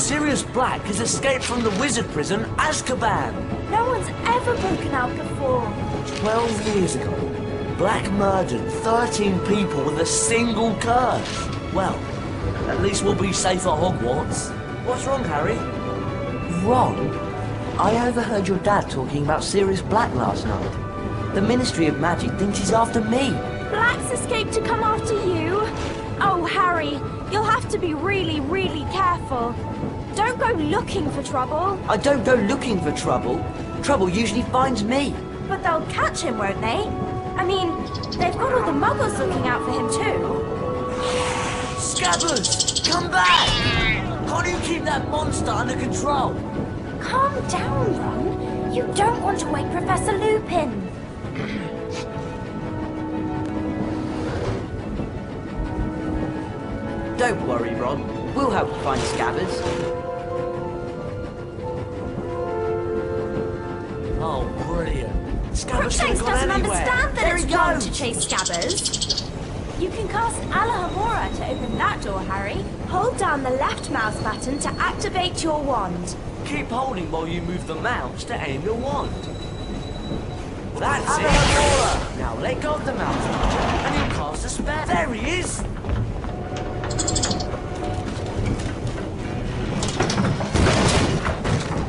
Sirius Black has escaped from the wizard prison, Azkaban. No one's ever broken out before. 12 years ago, Black murdered 13 people with a single curse. Well, at least we'll be safe at Hogwarts. What's wrong, Harry? Ron, I overheard your dad talking about Sirius Black last night. The Ministry of Magic thinks he's after me. Black's escaped to come after you? Oh, Harry, you'll have to be really, really careful. Don't go looking for trouble. I don't go looking for trouble. Trouble usually finds me. But they'll catch him, won't they? I mean, they've got all the muggles looking out for him too. Scabbers, come back! Can't you keep that monster under control? Calm down, Ron. You don't want to wake Professor Lupin. Don't worry, Ron. We'll help you find Scabbers. Oh, brilliant. Scabbers Crookshanks doesn't understand that there it's he wrong goes. to chase Scabbers. You can cast Alahamora to open that door, Harry. Hold down the left mouse button to activate your wand. Keep holding while you move the mouse to aim your wand. That's it! Now let go of the mouse button and you cast a spell. There he is!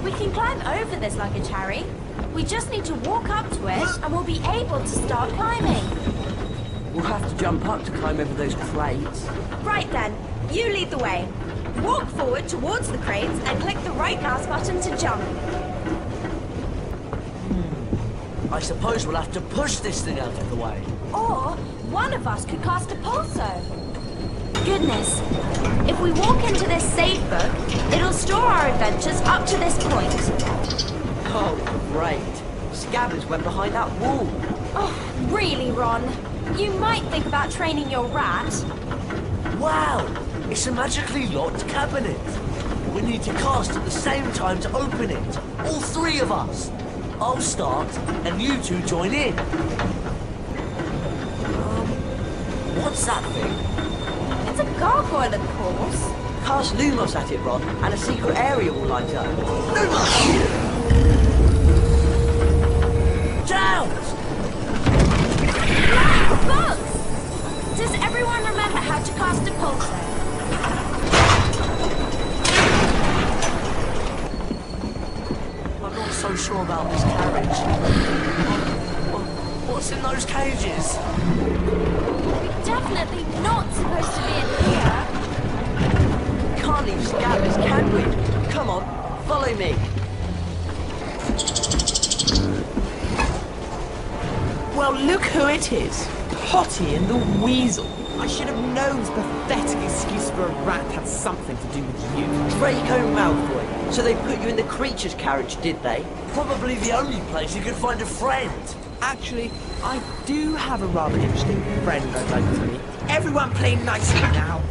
We can climb over this luggage, Harry. We just need to walk up to it and we'll be able to start climbing. We'll have to jump up to climb over those crates. Right then, you lead the way. Walk forward towards the crates and click the right mouse button to jump. I suppose we'll have to push this thing out of the way. Or one of us could cast a pulsar. Goodness, if we walk into this save book, it'll store our adventures up to this point. Oh, great. Scabbers went behind that wall. Oh, really, Ron? You might think about training your rat. Wow! It's a magically locked cabinet. We need to cast at the same time to open it. All three of us. I'll start, and you two join in. What's that thing? It's a gargoyle, of course. Cast Lumos at it, Ron, and a secret area will light up. Lumos! Down! Books! Does everyone remember how to cast a pulsar? I'm not so sure about this carriage. What's in those cages? We're definitely not supposed to be in here. Can't leave Scabbers, can we? Come on, follow me. Well, look who it is. Potty and the Weasel. I should have known this pathetic excuse for a rat had something to do with you. Draco Malfoy. So they put you in the creature's carriage, did they? Probably the only place you could find a friend. Actually, I do have a rather interesting friend I'd like to meet. Everyone play nicely now.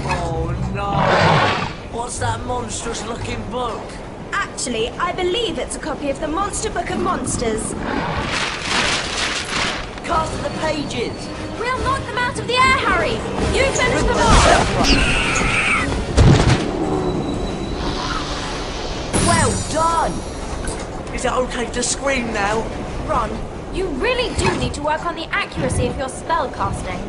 Oh no! What's that monstrous looking book? Actually, I believe it's a copy of the Monster Book of Monsters. Cast the pages! We'll knock them out of the air, Harry! You finish them off! Well done! Is it okay to scream now? Ron, you really do need to work on the accuracy of your spell casting.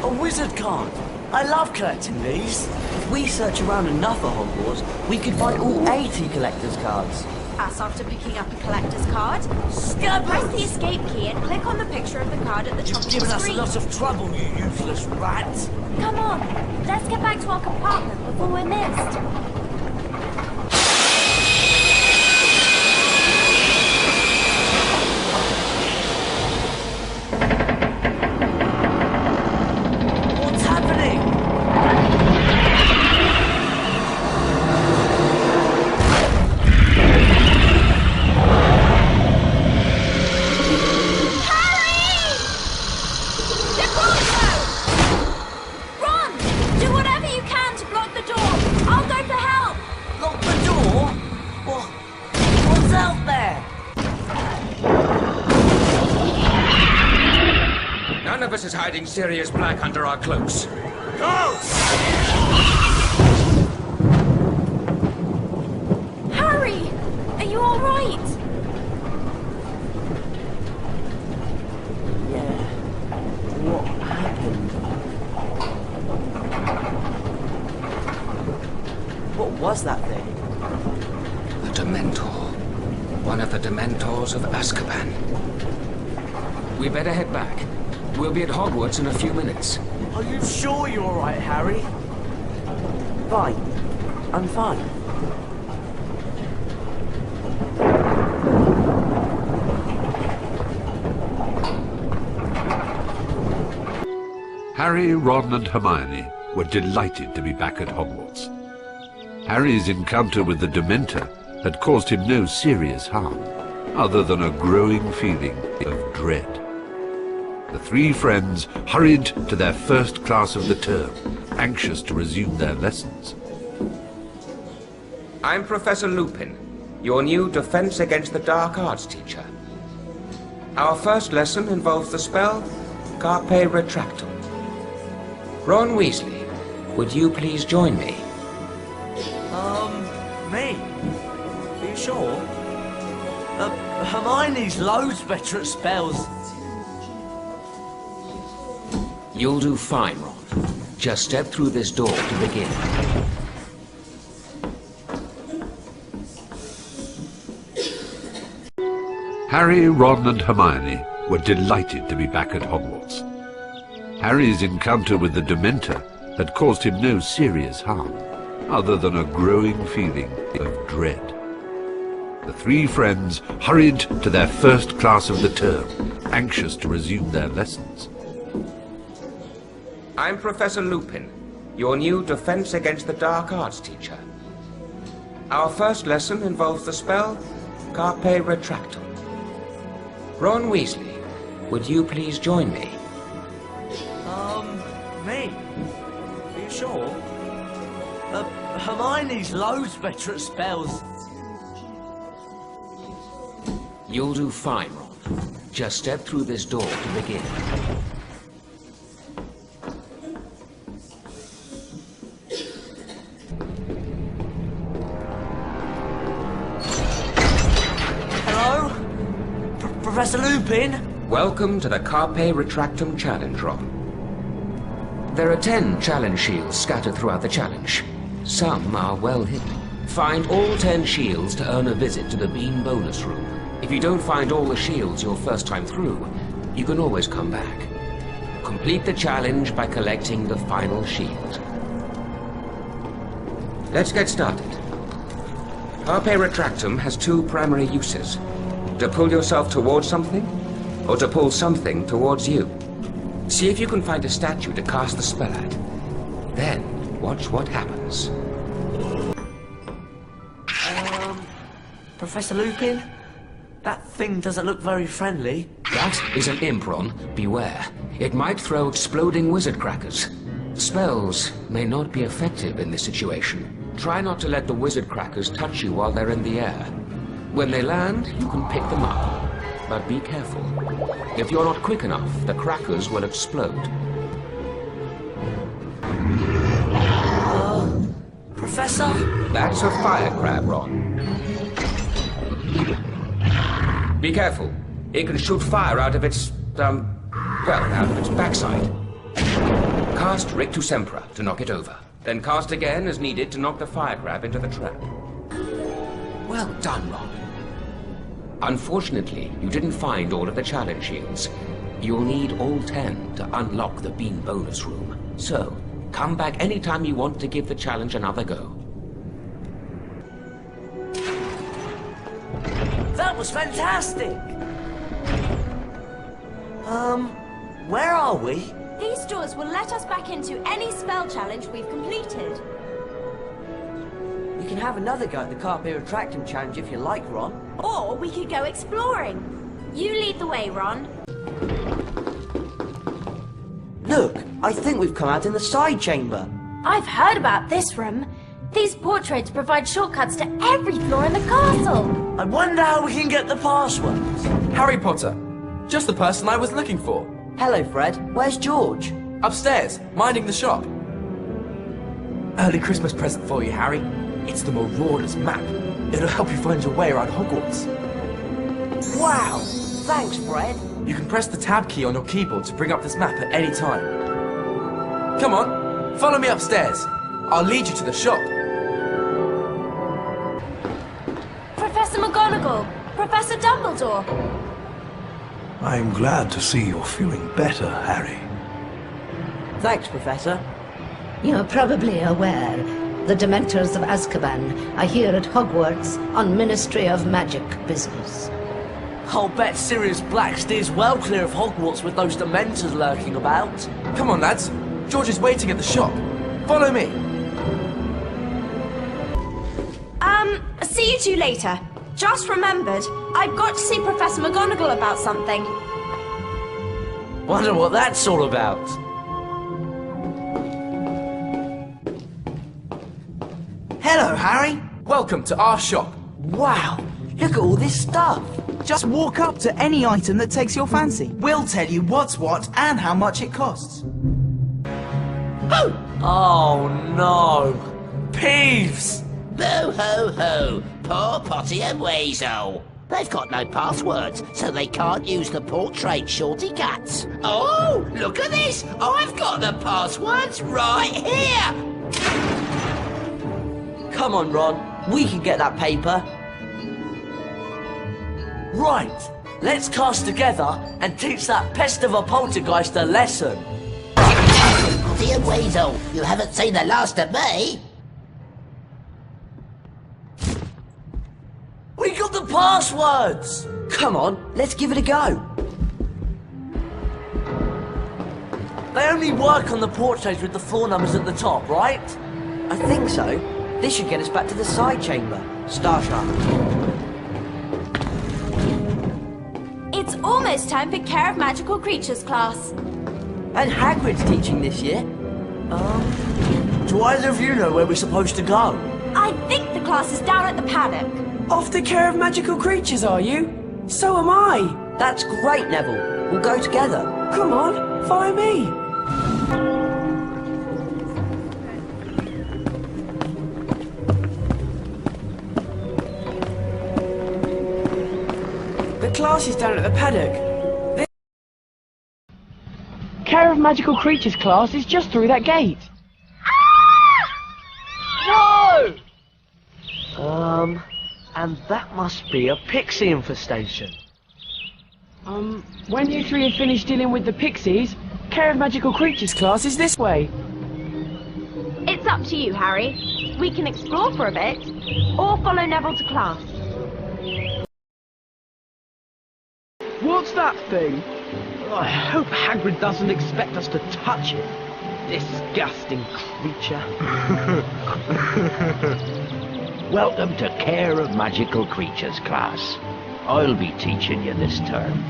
A wizard card! I love collecting these. If we search around enough at Hogwarts, we could find all 80 collector's cards. Pass after picking up a collector's card. Scabbers! Press the escape key and click on the picture of the card at the top of the Giving us a screen. lot of trouble, you useless rat. Come on, let's get back to our compartment before we're missed. What's happening? None of us is hiding Sirius Black under our cloaks. Go! was that thing? A Dementor. One of the Dementors of Azkaban. We better head back. We'll be at Hogwarts in a few minutes. Are you sure you're alright, Harry? Fine. I'm fine. Harry, Ron and Hermione were delighted to be back at Hogwarts. Harry's encounter with the Dementor had caused him no serious harm, other than a growing feeling of dread. The three friends hurried to their first class of the term, anxious to resume their lessons. I'm Professor Lupin, your new Defense Against the Dark Arts teacher. Our first lesson involves the spell Carpe Retractum. Ron Weasley, would you please join me? Me? Are you sure? Hermione's loads better at spells. You'll do fine, Ron. Just step through this door to begin. Harry, Ron and Hermione were delighted to be back at Hogwarts. Harry's encounter with the Dementor had caused him no serious harm, other than a growing feeling of dread. The three friends hurried to their first class of the term, anxious to resume their lessons. I'm Professor Lupin, your new Defense Against the Dark Arts teacher. Our first lesson involves the spell Carpe Retractum. Ron Weasley, would you please join me? Me? Are you sure? Hermione's loads better at spells. You'll do fine, Ron. Just step through this door to begin. Hello? Professor Lupin? Welcome to the Carpe Retractum Challenge, Ron. There are 10 challenge shields scattered throughout the challenge. Some are well hidden. Find all 10 shields to earn a visit to the Bean bonus room. If you don't find all the shields your first time through, you can always come back. Complete the challenge by collecting the final shield. Let's get started. Carpe Retractum has 2 primary uses. To pull yourself towards something, or to pull something towards you. See if you can find a statue to cast the spell at. Then, watch what happens. Professor Lupin? That thing doesn't look very friendly. That is an imp, Ron. Beware. It might throw exploding wizard crackers. Spells may not be effective in this situation. Try not to let the wizard crackers touch you while they're in the air. When they land, you can pick them up. But be careful. If you're not quick enough, the crackers will explode. Professor? That's a fire crab, Ron. Be careful. It can shoot fire out of its, out of its backside. Cast Rictus Sempra to knock it over. Then cast again as needed to knock the fire crab into the trap. Well done, Ron. Unfortunately, you didn't find all of the challenge shields. You'll need all 10 to unlock the Bean bonus room. So, come back anytime you want to give the challenge another go. That was fantastic! Where are we? These doors will let us back into any spell challenge we've completed. You can have another go at the Carpe Retractum challenge if you like, Ron. Or we could go exploring. You lead the way, Ron. Look, I think we've come out in the side chamber. I've heard about this room. These portraits provide shortcuts to every floor in the castle. I wonder how we can get the passwords. Harry Potter. Just the person I was looking for. Hello, Fred. Where's George? Upstairs, minding the shop. Early Christmas present for you, Harry. It's the Marauders map. It'll help you find your way around Hogwarts. Wow! Thanks, Fred. You can press the tab key on your keyboard to bring up this map at any time. Come on, follow me upstairs. I'll lead you to the shop. McGonagall, Professor Dumbledore. I'm glad to see you're feeling better, Harry. Thanks, Professor. You're probably aware the Dementors of Azkaban are here at Hogwarts on Ministry of Magic business. I'll bet Sirius Black steers well clear of Hogwarts with those Dementors lurking about. Come on, lads. George is waiting at the shop. Follow me. See you two later. Just remembered, I've got to see Professor McGonagall about something. Wonder what that's all about. Hello, Harry. Welcome to our shop. Wow, look at all this stuff. Just walk up to any item that takes your fancy. We'll tell you what's what and how much it costs. Oh no! Peeves! Boo hoo hoo! Poor Potty and Weasel. They've got no passwords, so they can't use the portrait shorty cuts. Oh, look at this! I've got the passwords right here! Come on, Ron. We can get that paper. Right. Let's cast together and teach that pest of a poltergeist a lesson. Potty and Weasel, you haven't seen the last of me! We got the passwords! Come on, let's give it a go. They only work on the portraits with the floor numbers at the top, right? I think so. This should get us back to the side chamber. Star Sharp. It's almost time for Care of Magical Creatures class. And Hagrid's teaching this year. Do either of you know where we're supposed to go? I think the class is down at the paddock. Off the Care of Magical Creatures, are you? So am I. That's great, Neville. We'll go together. Come on, follow me. The class is down at the paddock. Care of Magical Creatures class is just through that gate. No! And that must be a pixie infestation. When you three have finished dealing with the pixies, Care of Magical Creatures class is this way. It's up to you, Harry. We can explore for a bit, or follow Neville to class. What's that thing? I hope Hagrid doesn't expect us to touch it. Disgusting creature. Welcome to Care of Magical Creatures class. I'll be teaching you this term.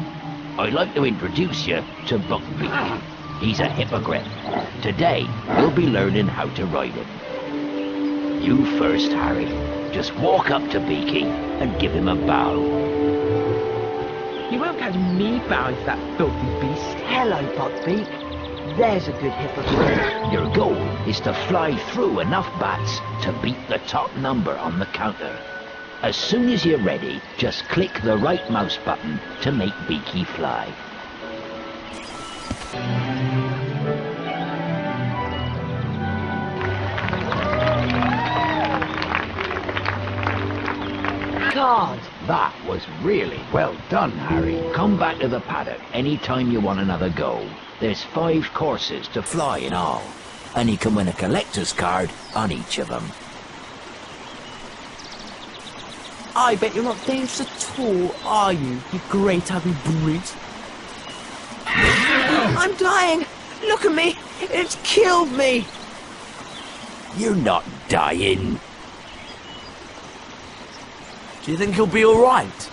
I'd like to introduce you to Buckbeak. He's a hippogriff. Today, we'll be learning how to ride him. You first, Harry. Just walk up to Beaky and give him a bow. You won't catch me bowing to that filthy beast. Hello, Buckbeak. There's a good hippogriff. Your goal is to fly through enough bats to beat the top number on the counter. As soon as you're ready, just click the right mouse button to make Beaky fly. God. That was really well done, Harry. Come back to the paddock anytime you want another go. There's 5 courses to fly in all, and you can win a collector's card on each of them. I bet you're not dangerous at all, are you, you great ugly brute? I'm dying! Look at me! It's killed me! You're not dying. Do you think he'll be alright?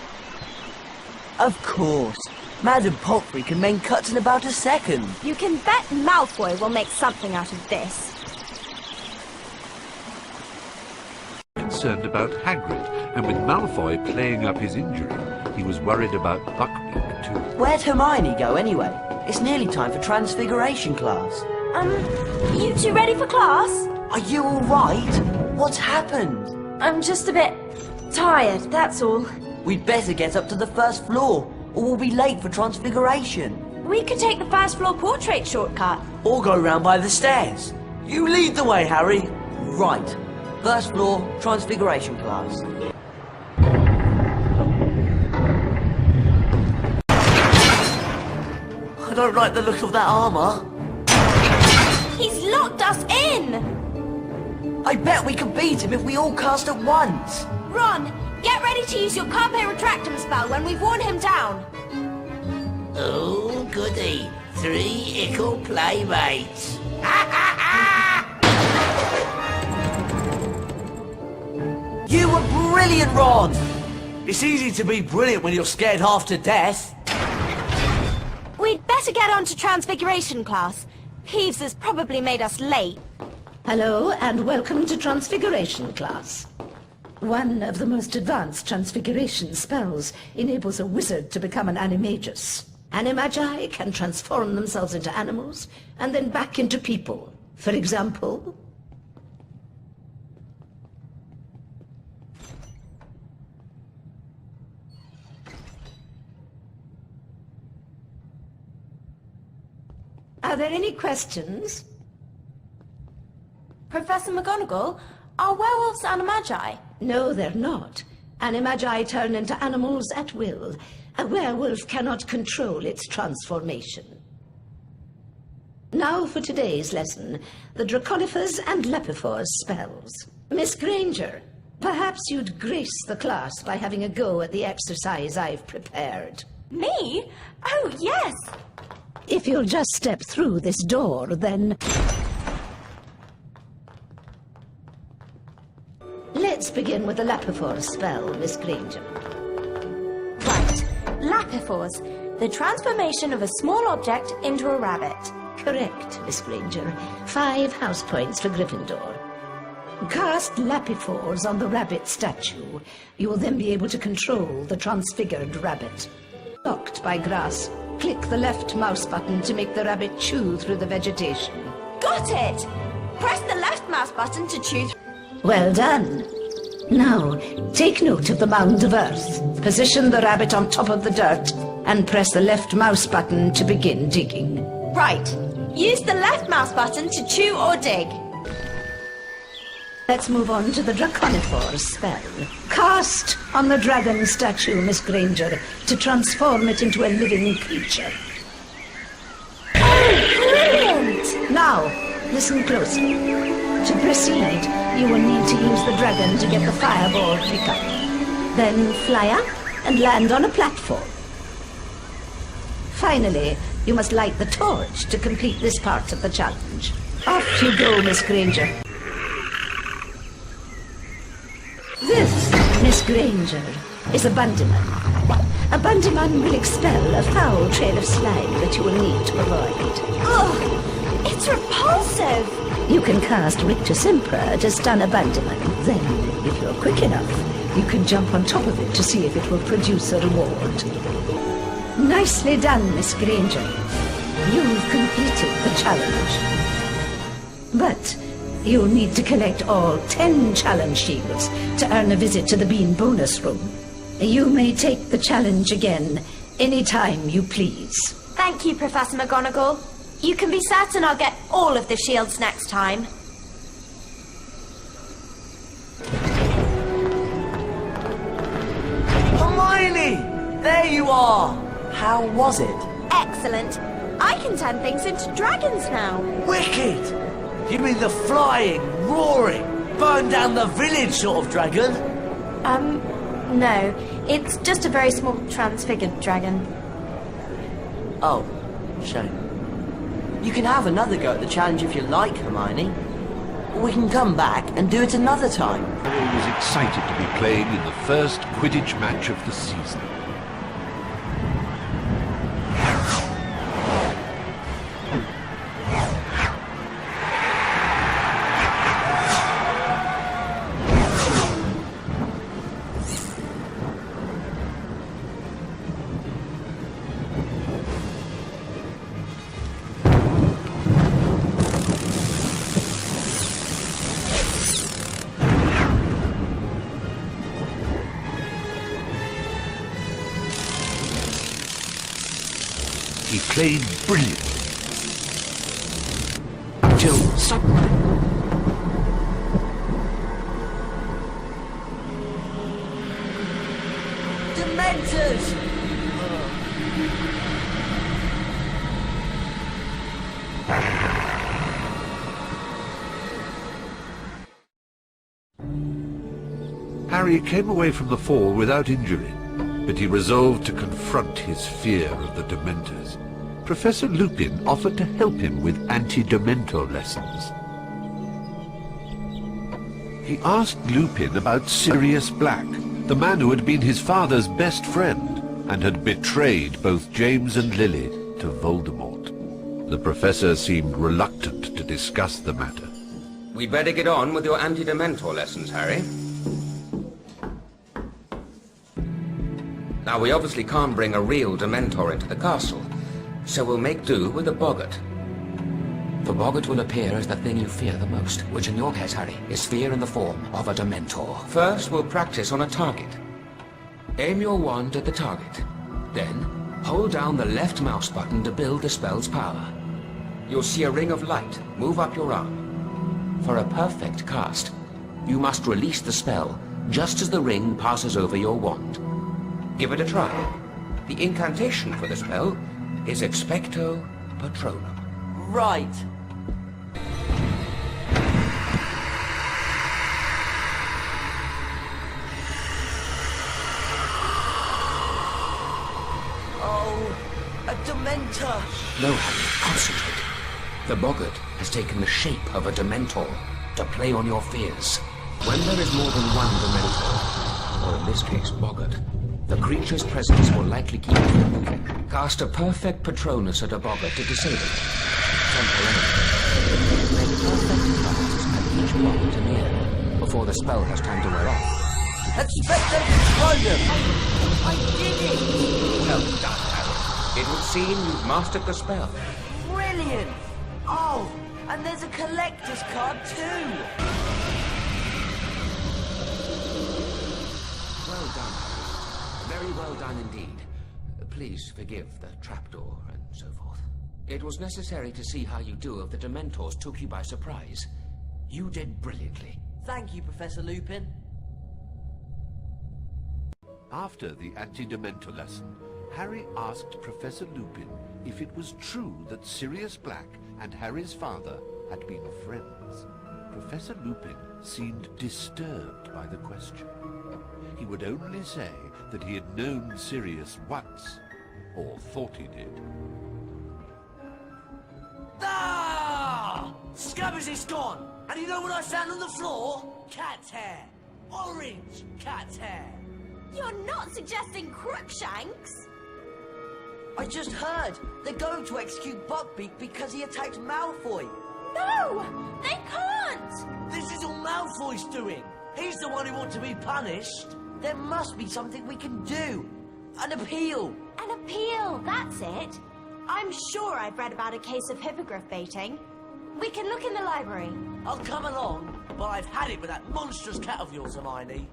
Of course. Madam Pomfrey can make cuts in about a second. You can bet Malfoy will make something out of this. Concerned about Hagrid, and with Malfoy playing up his injury, he was worried about Buckbeak too. Where'd Hermione go anyway? It's nearly time for Transfiguration class. You two ready for class? Are you alright? What's happened? I'm just a bit tired, that's all. We'd better get up to the first floor, or we'll be late for Transfiguration. We could take the first floor portrait shortcut. Or go round by the stairs. You lead the way, Harry. Right. First floor, Transfiguration class. don't like the look of that armour. He's locked us in! I bet we could beat him if we all cast at once. Ron, get ready to use your Carpe Retractum spell when we've worn him down. Oh, goody. 3 ickle playmates. You were brilliant, Ron! It's easy to be brilliant when you're scared half to death. We'd better get on to Transfiguration class. Peeves has probably made us late. Hello, and welcome to Transfiguration class. One of the most advanced transfiguration spells enables a wizard to become an animagus. Animagi can transform themselves into animals and then back into people. For example... Are there any questions? Professor McGonagall, are werewolves animagi? No, they're not. Animagi turn into animals at will. A werewolf cannot control its transformation. Now for today's lesson, the Draconifers and Lepifors spells. Miss Granger, perhaps you'd grace the class by having a go at the exercise I've prepared. Me? Oh, yes! If you'll just step through this door, then... Let's begin with the Lapifors spell, Miss Granger. Right. Lapifors, the transformation of a small object into a rabbit. Correct, Miss Granger. 5 house points for Gryffindor. Cast Lapifors on the rabbit statue. You will then be able to control the transfigured rabbit. Blocked by grass, click the left mouse button to make the rabbit chew through the vegetation. Got it! Press the left mouse button to chew through... Well done. Now, take note of the mound of earth. Position the rabbit on top of the dirt and press the left mouse button to begin digging. Right. Use the left mouse button to chew or dig. Let's move on to the Draconifors spell. Cast on the dragon statue, Miss Granger, to transform it into a living creature. Oh, brilliant! Now, listen closely. To proceed, you will need to use the dragon to get the fireball pickup. Then fly up and land on a platform. Finally, you must light the torch to complete this part of the challenge. Off you go, Miss Granger. This, Miss Granger, is a Bundyman. A Bundyman will expel a foul trail of slime that you will need to avoid. Ugh, it's repulsive! You can cast Rictus Impera to stun a Bundyman. Then, if you're quick enough, you can jump on top of it to see if it will produce a reward. Nicely done, Miss Granger. You've completed the challenge. But you'll need to collect all 10 challenge shields to earn a visit to the Bean bonus room. You may take the challenge again anytime you please. Thank you, Professor McGonagall. You can be certain I'll get all of the shields next time. Hermione! There you are! How was it? Excellent. I can turn things into dragons now. Wicked! You mean the flying, roaring, burn down the village sort of dragon? No. It's just a very small transfigured dragon. Oh, shame. You can have another go at the challenge if you like, Hermione. We can come back and do it another time. Harry was excited to be playing in the first Quidditch match of the season. He played brilliantly. Till suddenly... Dementors! Harry came away from the fall without injury, but he resolved to confront his fear of the Dementors. Professor Lupin offered to help him with anti-Dementor lessons. He asked Lupin about Sirius Black, the man who had been his father's best friend and had betrayed both James and Lily to Voldemort. The professor seemed reluctant to discuss the matter. We'd better get on with your anti-Dementor lessons, Harry. Now, we obviously can't bring a real Dementor into the castle, so we'll make do with a boggart. The boggart will appear as the thing you fear the most, which in your case, Harry, is fear in the form of a Dementor. First, we'll practice on a target. Aim your wand at the target. Then, hold down the left mouse button to build the spell's power. You'll see a ring of light move up your arm. For a perfect cast, you must release the spell just as the ring passes over your wand. Give it a try. The incantation for the spell is Expecto Patronum. Right. Oh, a Dementor. No, Harry, concentrate. The boggart has taken the shape of a Dementor to play on your fears. When there is more than one Dementor, or in this case, boggart, the creature's presence will likely keep you. Cast a perfect Patronus at a boggart to disable it. Temporarily. Make perfect casts at each boggart in the air before the spell has time to wear off. Expecto Patronum! I did it! Well done, Harry. It would seem you've mastered the spell. Brilliant! Oh, and there's a collector's card too! Well done, Harry. Very well done indeed. Please forgive the trapdoor and so forth. It was necessary to see how you do if the Dementors took you by surprise. You did brilliantly. Thank you, Professor Lupin. After the anti-Dementor lesson, Harry asked Professor Lupin if it was true that Sirius Black and Harry's father had been friends. Professor Lupin seemed disturbed by the question. He would only say that he had known Sirius once, or thought he did. Ah! Scabbers is gone! And you know what I found on the floor? Cat's hair! Orange cat's hair! You're not suggesting Crookshanks? I just heard they're going to execute Buckbeak because he attacked Malfoy. No! They can't! This is all Malfoy's doing. He's the one who wants to be punished. There must be something we can do. An appeal. An appeal, that's it. I'm sure I've read about a case of hippogriff baiting. We can look in the library. I'll come along, but I've had it with that monstrous cat of yours, Hermione.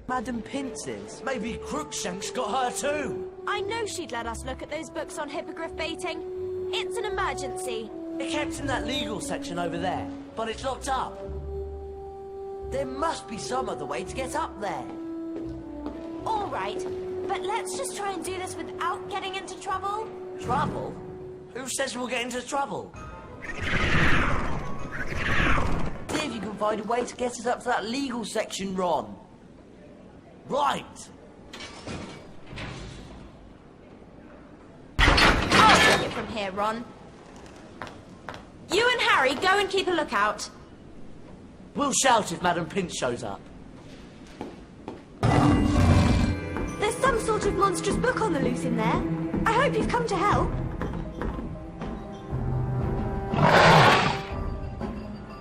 Madam Pince's. Maybe Crookshanks got her too. I know she'd let us look at those books on hippogriff baiting. It's an emergency. It kept in that legal section over there, but it's locked up. There must be some other way to get up there. All right, but let's just try and do this without getting into trouble. Trouble? Who says we'll get into trouble? See if you can find a way to get us up to that legal section, Ron. Right. I'll take it from here, Ron. You and Harry go and keep a lookout. We'll shout if Madam Pince shows up. There's some sort of monstrous book on the loose in there. I hope you've come to help.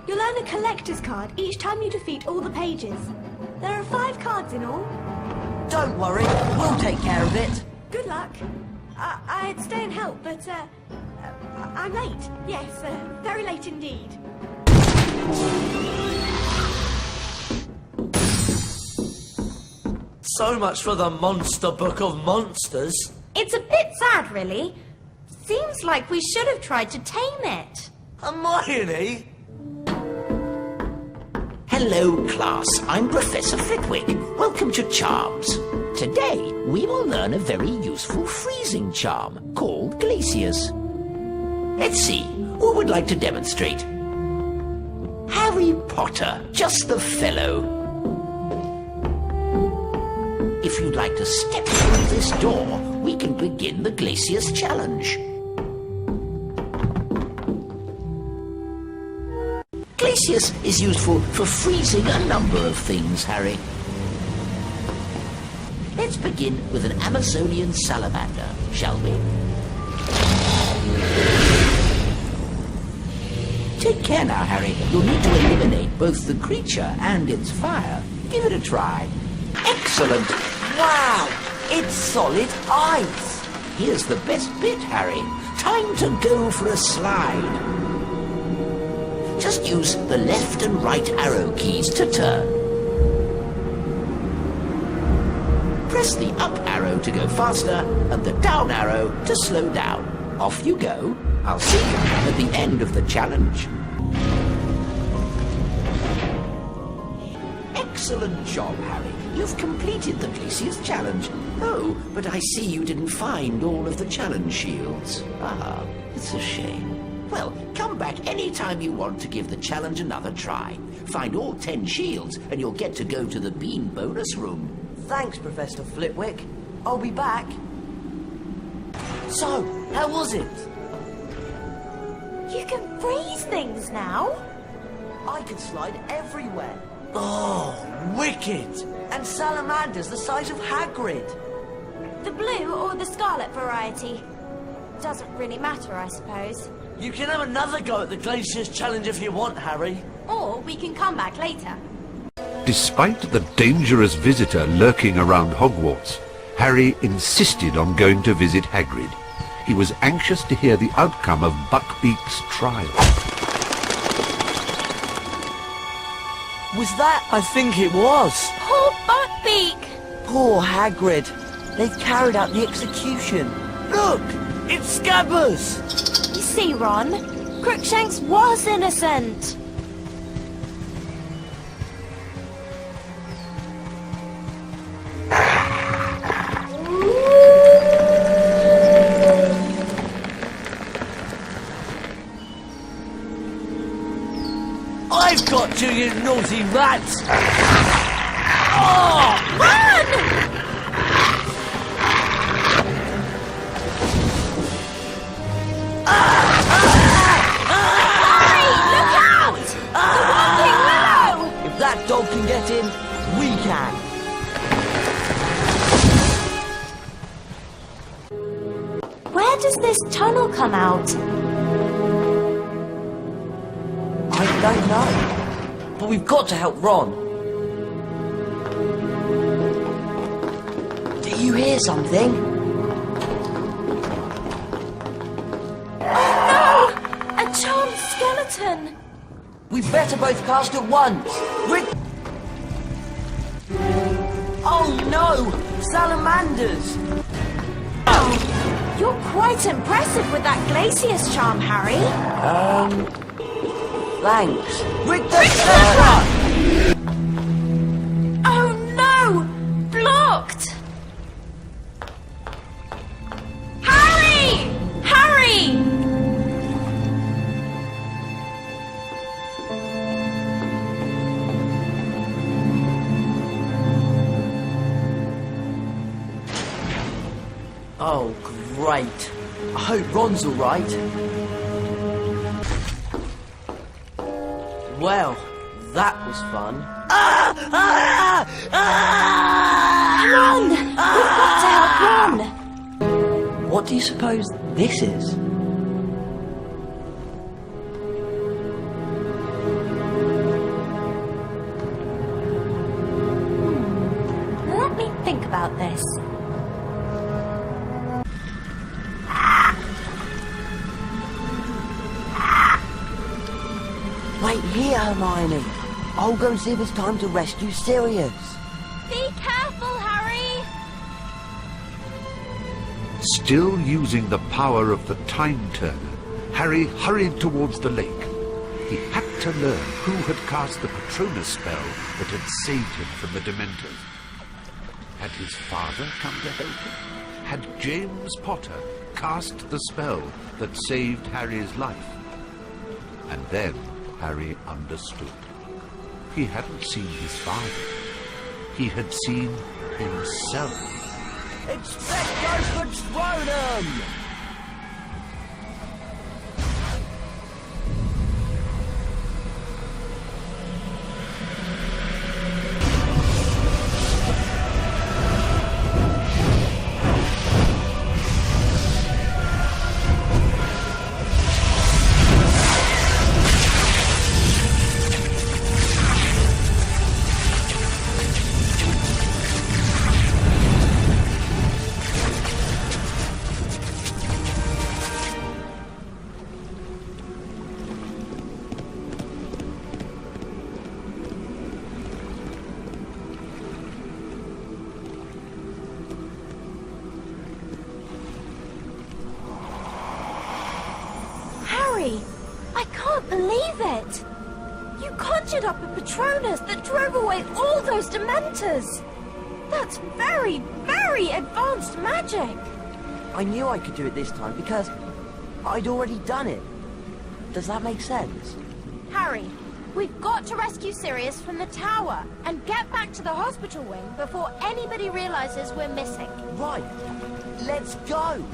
You'll earn a collector's card each time you defeat all the pages. There are 5 cards in all. Don't worry, we'll take care of it. Good luck. I'd stay and help, but I'm late. Yes, very late indeed. So much for the Monster Book of Monsters. It's a bit sad, really. Seems like we should have tried to tame it. Hermione? Hello, class. I'm Professor Flitwick. Welcome to Charms. Today, we will learn a very useful freezing charm called Glaciers. Let's see, who would like to demonstrate? Harry Potter, just the fellow. If you'd like to step through this door, we can begin the Glacius Challenge. Glacius is useful for freezing a number of things, Harry. Let's begin with an Amazonian salamander, shall we? Take care now, Harry. You'll need to eliminate both the creature and its fire. Give it a try. Excellent! Wow! It's solid ice! Here's the best bit, Harry. Time to go for a slide. Just use the left and right arrow keys to turn. Press the up arrow to go faster and the down arrow to slow down. Off you go. I'll see you at the end of the challenge. Excellent job, Harry. You've completed the Glacius Challenge. Oh, but I see you didn't find all of the challenge shields. Ah, it's a shame. Well, come back any time you want to give the challenge another try. Find all 10 shields and you'll get to go to the bean bonus room. Thanks, Professor Flitwick. I'll be back. So, how was it? You can freeze things now. I could slide everywhere. Oh, wicked! And salamanders the size of Hagrid. The blue or the scarlet variety? Doesn't really matter, I suppose. You can have another go at the Glacius Challenge if you want, Harry. Or we can come back later. Despite the dangerous visitor lurking around Hogwarts, Harry insisted on going to visit Hagrid. He was anxious to hear the outcome of Buckbeak's trial. Was that? I think it was. Poor Buckbeak! Poor Hagrid. They've carried out the execution. Look! It's Scabbers! You see, Ron? Crookshanks was innocent. I've got you, you naughty rats! Oh! Run! Harry, look out! The walking willow! If that dog can get in, we can. Where does this tunnel come out? I don't know. But we've got to help Ron. Do you hear something? Oh no! A charmed skeleton! We better both cast at once. Oh no! Salamanders! Oh, you're quite impressive with that Glacius charm, Harry. Thanks. Rick the Oh no! Blocked! Harry! Harry! Oh, great. I hope Ron's all right. Well, that was fun. Run! We've got to help Ron! What do you suppose this is? Let me think about this. Wait here, Hermione. I'll go and see if it's time to rescue Sirius. Be careful, Harry! Still using the power of the Time Turner, Harry hurried towards the lake. He had to learn who had cast the Patronus spell that had saved him from the Dementors. Had his father come to help him? Had James Potter cast the spell that saved Harry's life? And then Harry understood. He hadn't seen his father. He had seen himself. Expecto Patronum! I can't believe it! You conjured up a Patronus that drove away all those Dementors! That's very, very advanced magic! I knew I could do it this time because I'd already done it. Does that make sense? Harry, we've got to rescue Sirius from the tower and get back to the hospital wing before anybody realizes we're missing. Right. Let's go!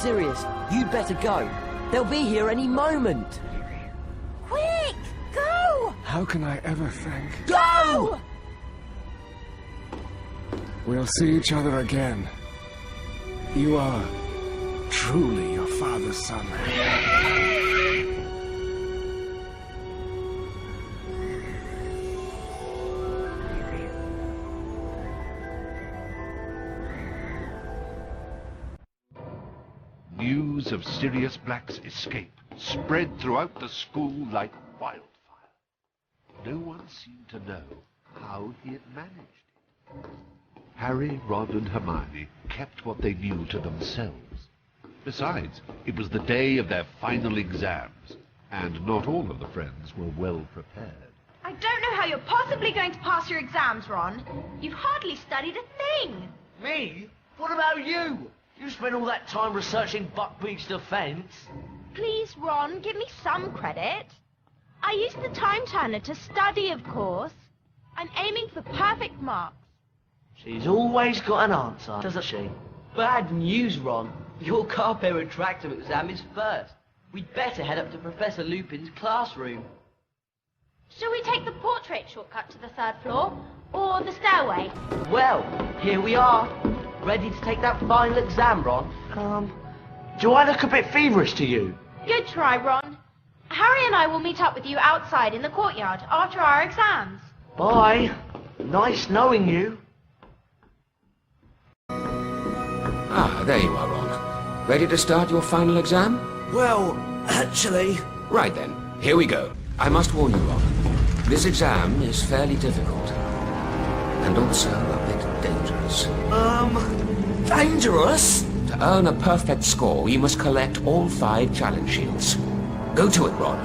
Sirius, you'd better go. They'll be here any moment. Quick! Go! How can I ever thank... Go! We'll see each other again. You are truly your father's son. News of Sirius Black's escape spread throughout the school like wildfire. No one seemed to know how he had managed it. Harry, Ron, and Hermione kept what they knew to themselves. Besides, it was the day of their final exams, and not all of the friends were well prepared. I don't know how you're possibly going to pass your exams, Ron. You've hardly studied a thing. Me? What about you? You spent all that time researching Buckbeak's defense. Please, Ron, give me some credit. I used the time turner to study, of course. I'm aiming for perfect marks. She's always got an answer, doesn't she? Bad news, Ron. Your Carpe Retractum exam is first. We'd better head up to Professor Lupin's classroom. Shall we take the portrait shortcut to the third floor, or the stairway? Well, here we are. Ready to take that final exam, Ron? Do I look a bit feverish to you? Good try, Ron. Harry and I will meet up with you outside in the courtyard after our exams. Bye. Nice knowing you. Ah, there you are, Ron. Ready to start your final exam? Well, actually... Right then, here we go. I must warn you, Ron. This exam is fairly difficult. And also a bit dangerous. Dangerous? To earn a perfect score, you must collect all 5 challenge shields. Go to it, Ron.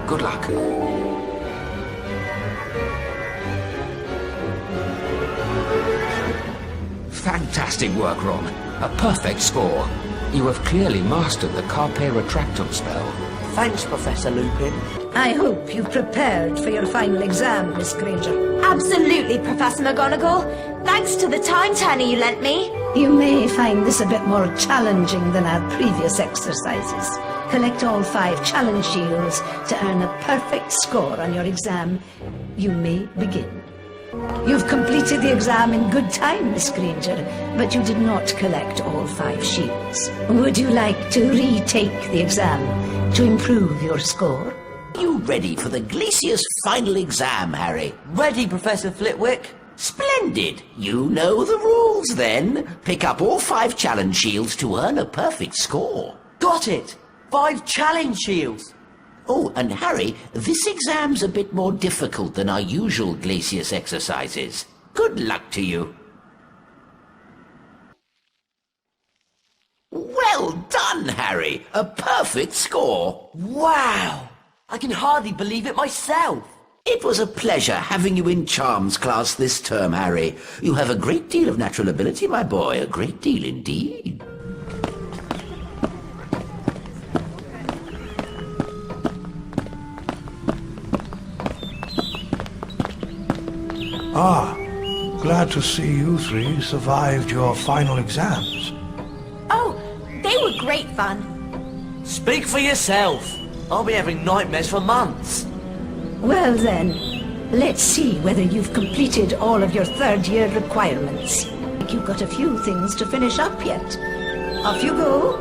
Good luck. Fantastic work, Ron. A perfect score. You have clearly mastered the Carpe Retractum spell. Thanks, Professor Lupin. I hope you've prepared for your final exam, Miss Granger. Absolutely, Professor McGonagall. Thanks to the time turner you lent me. You may find this a bit more challenging than our previous exercises. Collect all 5 challenge shields to earn a perfect score on your exam. You may begin. You've completed the exam in good time, Miss Granger, but you did not collect all 5 shields. Would you like to retake the exam to improve your score? You ready for the Glacier's final exam, Harry? Ready, Professor Flitwick. Splendid. You know the rules, then. Pick up all 5 challenge shields to earn a perfect score. Got it. 5 challenge shields. Oh, and Harry, this exam's a bit more difficult than our usual Glacius exercises. Good luck to you. Well done, Harry. A perfect score. Wow! I can hardly believe it myself. It was a pleasure having you in Charms class this term, Harry. You have a great deal of natural ability, my boy. A great deal indeed. Ah, glad to see you three survived your final exams. Oh, they were great fun. Speak for yourself. I'll be having nightmares for months. Well then, let's see whether you've completed all of your third-year requirements. You've got a few things to finish up yet. Off you go.